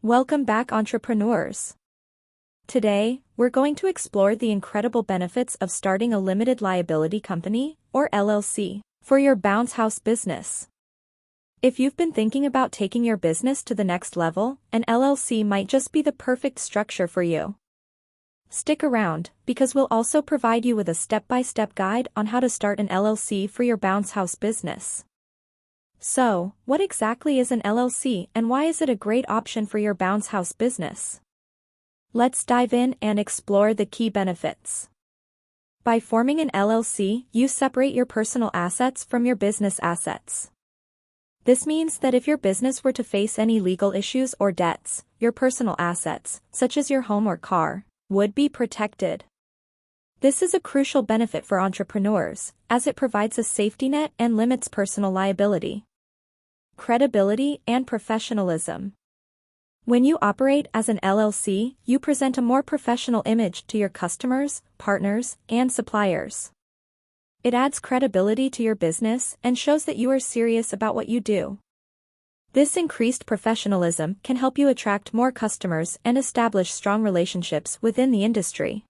Welcome back, entrepreneurs. Today, we're going to explore the incredible benefits of starting a limited liability company, or LLC, for your bounce house business. If you've been thinking about taking your business to the next level, an LLC might just be the perfect structure for you. Stick around, because we'll also provide you with a step-by-step guide on how to start an LLC for your bounce house business. So, what exactly is an LLC and why is it a great option for your bounce house business? Let's dive in and explore the key benefits. By forming an LLC, you separate your personal assets from your business assets. This means that if your business were to face any legal issues or debts, your personal assets, such as your home or car, would be protected. This is a crucial benefit for entrepreneurs, as it provides a safety net and limits personal liability. Credibility and professionalism. When you operate as an LLC, you present a more professional image to your customers, partners, and suppliers. It adds credibility to your business and shows that you are serious about what you do. This increased professionalism can help you attract more customers and establish strong relationships within the industry.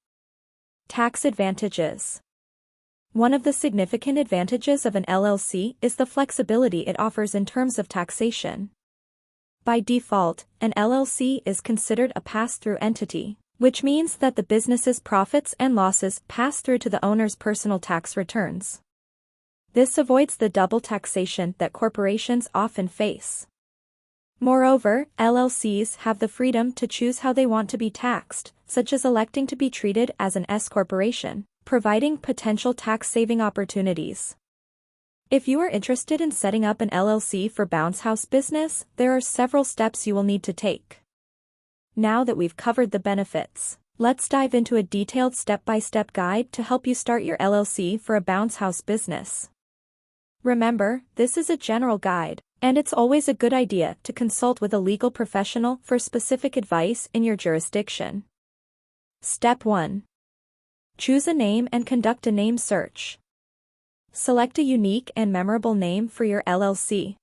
Tax advantages. One of the significant advantages of an LLC is the flexibility it offers in terms of taxation. By default, an LLC is considered a pass-through entity, which means that the business's profits and losses pass through to the owner's personal tax returns. This avoids the double taxation that corporations often face. Moreover, LLCs have the freedom to choose how they want to be taxed, such as electing to be treated as an S corporation, providing potential tax-saving opportunities. If you are interested in setting up an LLC for bounce house business, there are several steps you will need to take. Now that we've covered the benefits, let's dive into a detailed step-by-step guide to help you start your LLC for a bounce house business. Remember, this is a general guide, and it's always a good idea to consult with a legal professional for specific advice in your jurisdiction. Step 1. Choose a name and conduct a name search. Select a unique and memorable name for your LLC.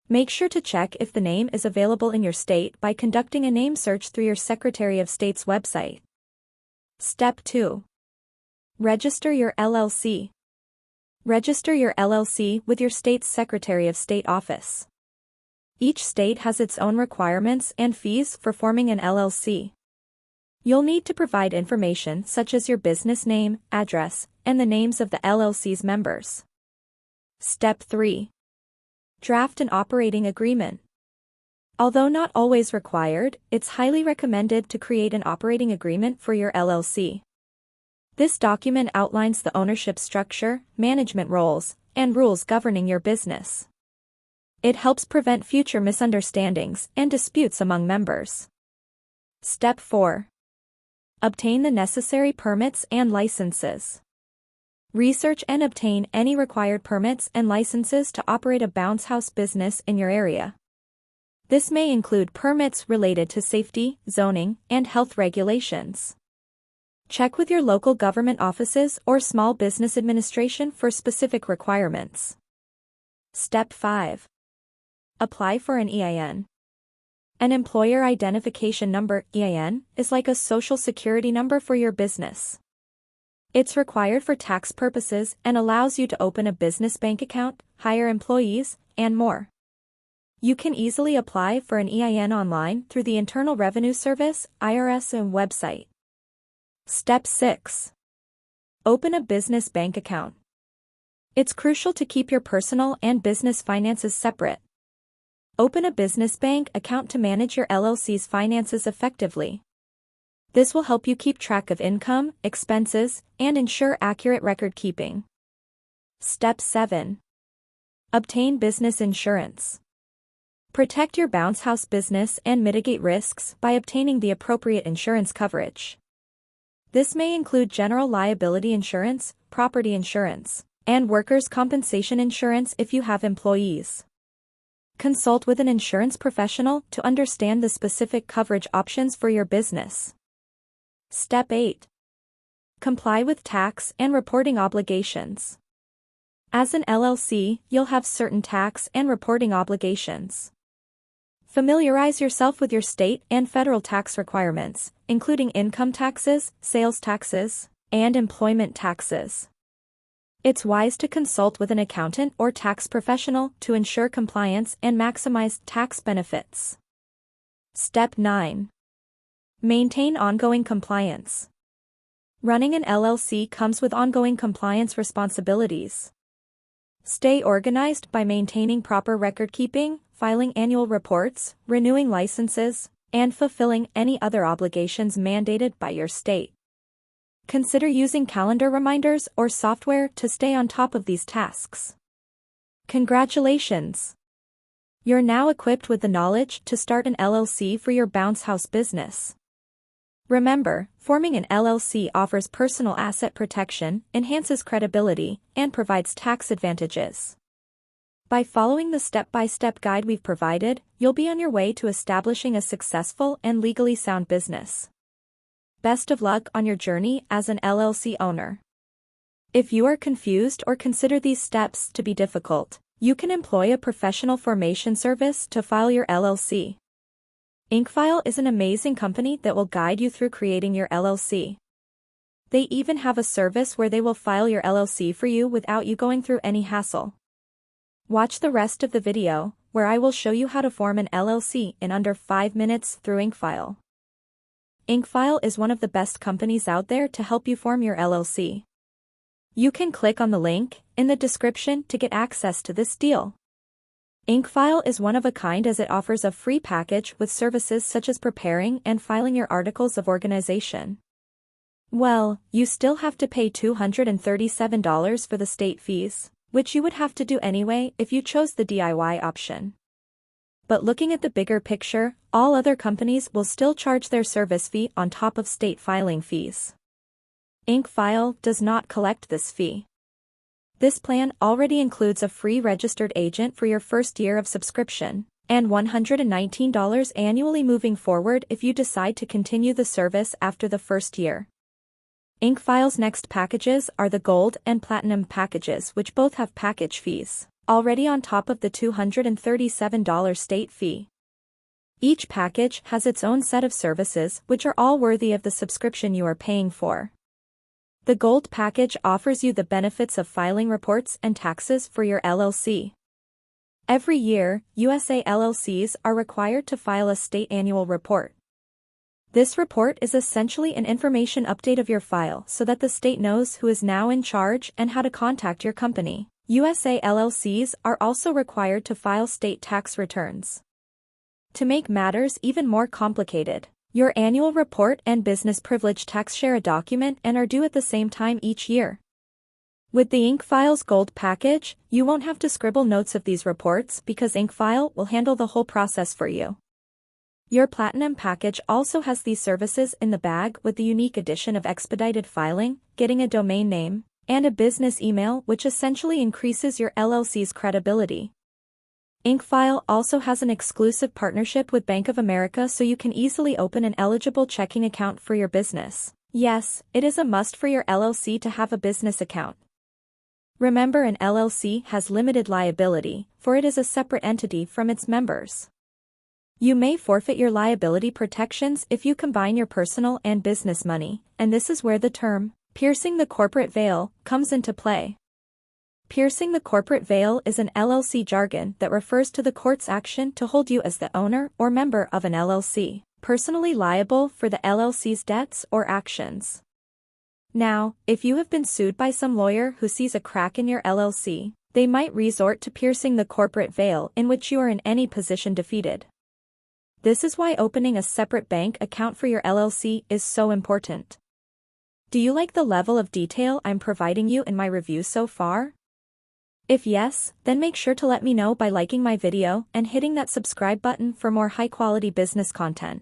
Make sure to check if the name is available in your state by conducting a name search through your Secretary of State's website. Step 2. Register your LLC. Register your LLC with your state's Secretary of State office. Each state has its own requirements and fees for forming an LLC. You'll need to provide information such as your business name, address, and the names of the LLC's members. Step 3. Draft an operating agreement. Although not always required, it's highly recommended to create an operating agreement for your LLC. This document outlines the ownership structure, management roles, and rules governing your business. It helps prevent future misunderstandings and disputes among members. Step 4. Obtain the necessary permits and licenses. Research and obtain any required permits and licenses to operate a bounce house business in your area. This may include permits related to safety, zoning, and health regulations. Check with your local government offices or Small Business Administration for specific requirements. Step 5. Apply for an EIN. An Employer Identification Number, EIN, is like a social security number for your business. It's required for tax purposes and allows you to open a business bank account, hire employees, and more. You can easily apply for an EIN online through the Internal Revenue Service, IRS, website. Step 6. Open a business bank account. It's crucial to keep your personal and business finances separate. Open a business bank account to manage your LLC's finances effectively. This will help you keep track of income, expenses, and ensure accurate record keeping. Step 7. Obtain business insurance. Protect your bounce house business and mitigate risks by obtaining the appropriate insurance coverage. This may include general liability insurance, property insurance, and workers' compensation insurance if you have employees. Consult with an insurance professional to understand the specific coverage options for your business. Step 8. Comply with tax and reporting obligations. As an LLC, you'll have certain tax and reporting obligations. Familiarize yourself with your state and federal tax requirements, including income taxes, sales taxes, and employment taxes. It's wise to consult with an accountant or tax professional to ensure compliance and maximize tax benefits. Step 9. Maintain ongoing compliance. Running an LLC comes with ongoing compliance responsibilities. Stay organized by maintaining proper record-keeping, filing annual reports, renewing licenses, and fulfilling any other obligations mandated by your state. Consider using calendar reminders or software to stay on top of these tasks. Congratulations! You're now equipped with the knowledge to start an LLC for your bounce house business. Remember, forming an LLC offers personal asset protection, enhances credibility, and provides tax advantages. By following the step-by-step guide we've provided, you'll be on your way to establishing a successful and legally sound business. Best of luck on your journey as an LLC owner. If you are confused or consider these steps to be difficult, you can employ a professional formation service to file your LLC. InkFile is an amazing company that will guide you through creating your LLC. They even have a service where they will file your LLC for you without you going through any hassle. Watch the rest of the video, where I will show you how to form an LLC in under 5 minutes through InkFile. InkFile is one of the best companies out there to help you form your LLC. You can click on the link in the description to get access to this deal. InkFile is one of a kind as it offers a free package with services such as preparing and filing your articles of organization. Well, you still have to pay $237 for the state fees, which you would have to do anyway if you chose the DIY option. But looking at the bigger picture, all other companies will still charge their service fee on top of state filing fees. InkFile does not collect this fee. This plan already includes a free registered agent for your first year of subscription, and $119 annually moving forward if you decide to continue the service after the first year. InkFile's next packages are the Gold and Platinum packages, which both have package fees, already on top of the $237 state fee. Each package has its own set of services which are all worthy of the subscription you are paying for. The Gold package offers you the benefits of filing reports and taxes for your LLC. Every year, USA LLCs are required to file a state annual report. This report is essentially an information update of your file so that the state knows who is now in charge and how to contact your company. USA LLCs are also required to file state tax returns. To make matters even more complicated, your annual report and business privilege tax share a document and are due at the same time each year. With the InkFile's Gold package, you won't have to scribble notes of these reports because InkFile will handle the whole process for you. Your Platinum package also has these services in the bag with the unique addition of expedited filing, getting a domain name, and a business email which essentially increases your LLC's credibility. InkFile also has an exclusive partnership with Bank of America so you can easily open an eligible checking account for your business. Yes, it is a must for your LLC to have a business account. Remember, an LLC has limited liability, for it is a separate entity from its members. You may forfeit your liability protections if you combine your personal and business money, and this is where the term, piercing the corporate veil, comes into play. Piercing the corporate veil is an LLC jargon that refers to the court's action to hold you as the owner or member of an LLC, personally liable for the LLC's debts or actions. Now, if you have been sued by some lawyer who sees a crack in your LLC, they might resort to piercing the corporate veil in which you are in any position defeated. This is why opening a separate bank account for your LLC is so important. Do you like the level of detail I'm providing you in my review so far? If yes, then make sure to let me know by liking my video and hitting that subscribe button for more high-quality business content.